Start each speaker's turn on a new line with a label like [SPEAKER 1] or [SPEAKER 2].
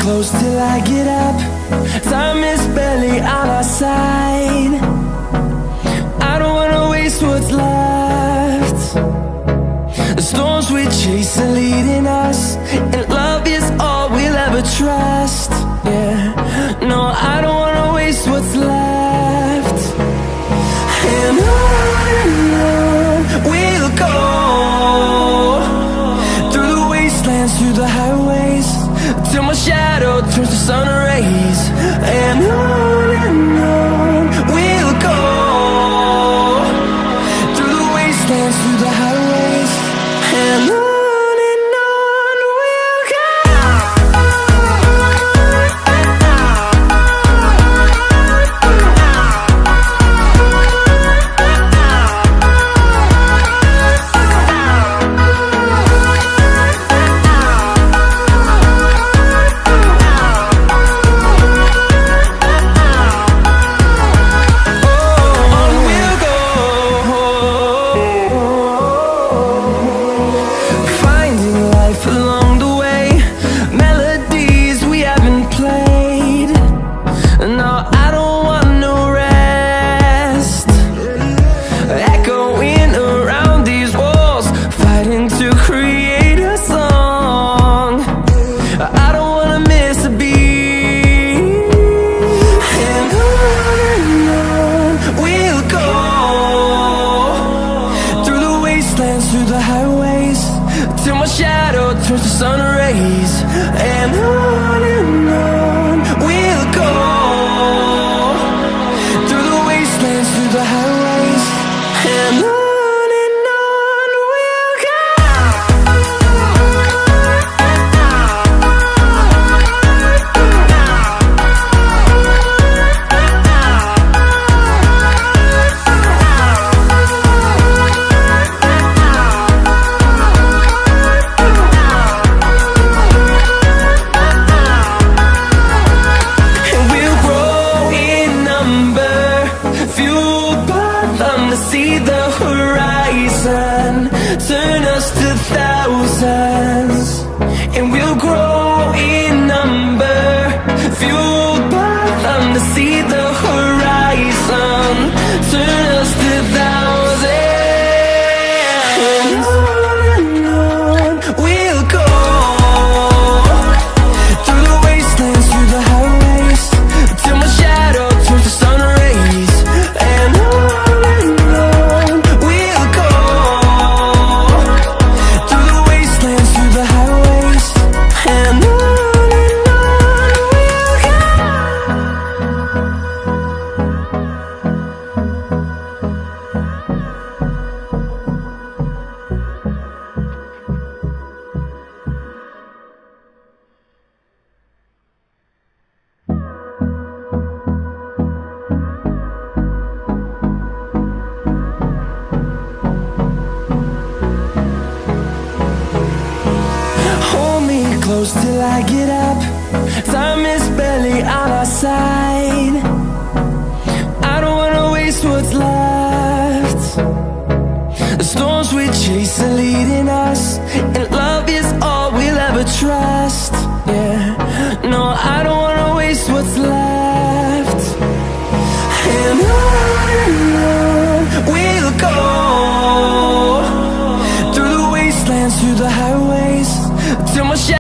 [SPEAKER 1] close till I get up. Time is barely on our side. I don't wanna waste what's left. The storms we chase are leading us, and love is all we'll ever trust. Yeah, no, I don't wanna waste what's left. And on we'll go, through the wastelands, through the highways, till my shadow turns to sun rays. And on we'll go, through the wastelands, through the highways, and on we'll go. Through the highways, till my shadow turns to sun rays. And on we'll go, through the wastelands, through the highways, and on we'll go. See the horizon, turn us to thousands, and we'll grow in number, fueled by them. To see the horizon, turn us to thousands, and on we'll go, through the wastelands, through the highways, till my shadow turns to sun rays. And close till I get up. Time is barely on our side. I don't wanna waste what's left. The storms we chase are leading us, and love is all we'll ever trust. Yeah, no, I don't wanna waste what's left. And on we'll go, through the wastelands, through the highways, till my